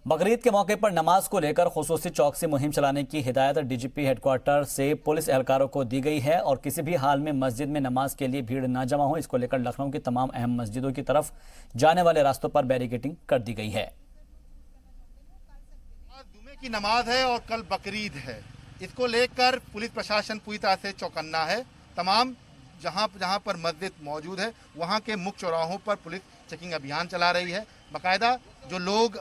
बकरीद के मौके पर नमाज को लेकर खुसूसी चौकसी मुहिम चलाने की हिदायत डीजीपी हेडक्वार्टर से पुलिस एहलकारों को दी गई है और किसी भी हाल में मस्जिद में नमाज के लिए भीड़ न जमा हो, इसको लेकर लखनऊ की तमाम अहम मस्जिदों की तरफ जाने वाले रास्तों पर बैरिकेडिंग कर दी गई है। आज जुमे की नमाज है और कल बकरीद है। इसको लेकर पुलिस प्रशासन पूरी तरह से चौकन्ना है। तमाम जहां पर मस्जिद मौजूद है वहां के मुख्य चौराहों पर पुलिस चेकिंग अभियान चला रही है। बाकायदा जो लोग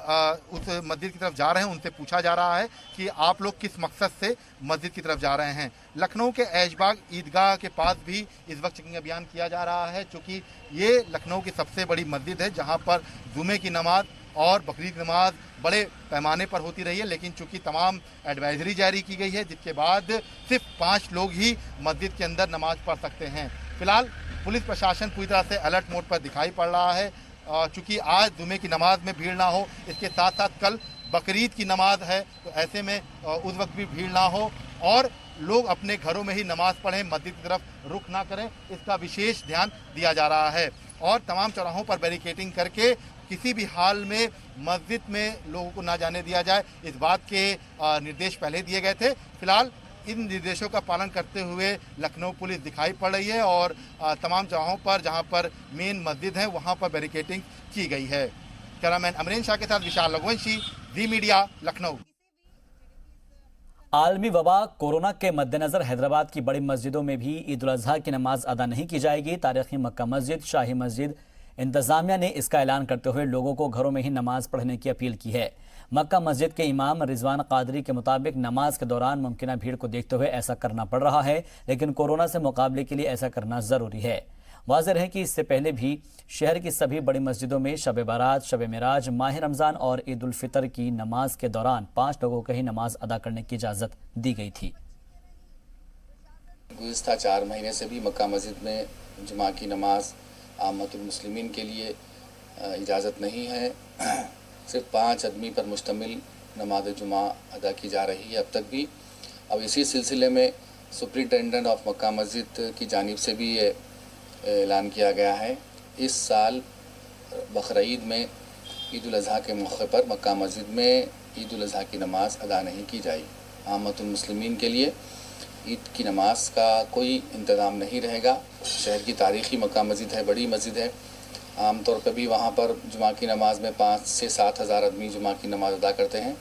उस मस्जिद की तरफ जा रहे हैं उनसे पूछा जा रहा है कि आप लोग किस मकसद से मस्जिद की तरफ जा रहे हैं। लखनऊ के ऐशबाग ईदगाह के पास भी इस वक्त चेकिंग अभियान किया जा रहा है, क्योंकि ये लखनऊ की सबसे बड़ी मस्जिद है जहां पर जुमे की नमाज और बकरीद नमाज बड़े पैमाने पर होती रही है। लेकिन चूंकि तमाम एडवाइजरी जारी की गई है, जिसके बाद सिर्फ 5 लोग ही मस्जिद के अंदर नमाज पढ़ सकते हैं। फिलहाल पुलिस प्रशासन पूरी तरह से अलर्ट मोड पर दिखाई पड़ रहा है। चूंकि आज जुमे की नमाज में भीड़ ना हो, इसके साथ साथ कल बकरीद की नमाज है, तो ऐसे में उस वक्त भी भीड़ ना हो और लोग अपने घरों में ही नमाज पढ़ें, मस्जिद की तरफ रुख ना करें, इसका विशेष ध्यान दिया जा रहा है। और तमाम चौराहों पर बैरिकेडिंग करके किसी भी हाल में मस्जिद में लोगों को ना जाने दिया जाए, इस बात के निर्देश पहले दिए गए थे। फिलहाल इन निर्देशों का पालन करते हुए लखनऊ पुलिस दिखाई पड़ रही है और तमाम जगहों पर जहां पर मेन मस्जिद है वहां पर बैरिकेडिंग की गई है। कैमरामैन अमरीन शाह के साथ विशाल रघुवंशी, ज़ी मीडिया, लखनऊ। आलमी वबा कोरोना के मद्देनजर हैदराबाद की बड़ी मस्जिदों में भी ईद उल अजहा की नमाज अदा नहीं की जाएगी। तारीखी मक्का मस्जिद, शाही मस्जिद इंतजामिया ने इसका ऐलान करते हुए लोगों को घरों में ही नमाज पढ़ने की अपील की है। मक्का मस्जिद के इमाम रिजवान कादरी के मुताबिक नमाज के दौरान मुमकिन भीड़ को देखते हुए ऐसा करना पड़ रहा है, लेकिन कोरोना से मुकाबले के लिए ऐसा करना जरूरी है। वाज़ेह है कि इससे पहले भी शहर की सभी बड़ी मस्जिदों में शब बारात, शब मिराज, माह रमज़ान और ईद उल फितर की नमाज के दौरान 5 लोगों को ही नमाज अदा करने की इजाज़त दी गई थी। गुज़िश्ता 4 महीने से भी मक्का मस्जिद में जुमा की नमाज आमतुल मुस्लिमीन के लिए इजाज़त नहीं है। सिर्फ 5 आदमी पर मुश्तमिल नमाज जुमा अदा की जा रही है अब तक भी। अब इसी सिलसिले में सुपरिटेंडेंट ऑफ मक्का मस्जिद की जानिब से भी ये ऐलान किया गया है, इस साल बकरीद में ईद उल अज़हा के मौके पर मक्का मस्जिद में ईद उल अज़हा की नमाज अदा नहीं की जाएगी। आमतुल मुस्लिमीन के लिए ईद की नमाज का कोई इंतज़ाम नहीं रहेगा। शहर की तारीख़ी मक्का मस्जिद है, बड़ी मस्जिद है। आमतौर पर भी वहाँ पर जुमा की नमाज में 5 से 7 हज़ार आदमी जुमा की नमाज़ अदा करते हैं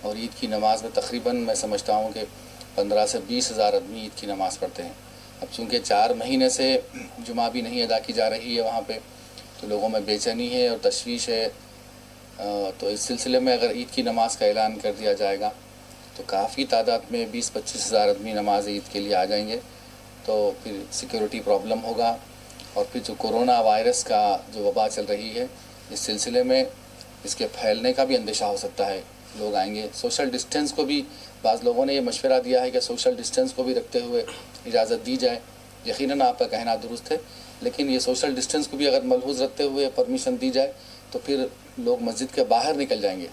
और ईद की नमाज में तकरीबन मैं समझता हूँ कि 15 से 20 हज़ार आदमी ईद की नमाज़ पढ़ते हैं। अब चूँकि 4 महीने से जुमा भी नहीं अदा की जा रही है वहाँ पे, तो लोगों में बेचैनी है और तशवीश है। तो इस सिलसिले में अगर ईद की नमाज का ऐलान कर दिया जाएगा तो काफ़ी तादाद में 20-25 हज़ार आदमी नमाज ईद के लिए आ जाएंगे, तो फिर सिक्योरिटी प्रॉब्लम होगा और फिर जो कोरोना वायरस का जो वबा चल रही है इस सिलसिले में इसके फैलने का भी अंदेशा हो सकता है। लोग आएंगे, सोशल डिस्टेंस को भी बाज़ लोगों ने ये मशवरा दिया है कि सोशल डिस्टेंस को भी रखते हुए इजाज़त दी जाए। यकीनन आपका कहना दुरुस्त है, लेकिन ये सोशल डिस्टेंस को भी अगर मलहूज़ रखते हुए परमिशन दी जाए तो फिर लोग मस्जिद के बाहर निकल जाएंगे।